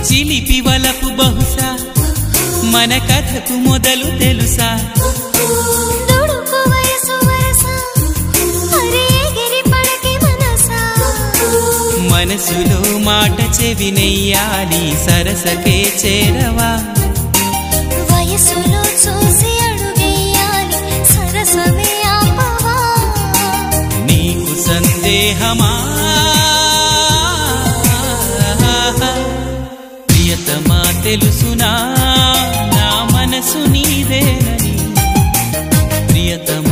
చిలిపి వలపు బహుశా మన కథకు మొదలు తెలుసా మనసులో మాట చెవినెయ్యాలి సరసకే చేరవా వయసులో చూసి అడుగేయాలి సరసమే ఆపవా నీకు సందేహమా ప్రియతమా తెలుసునా నా మనసు నీదేనని ప్రియతమా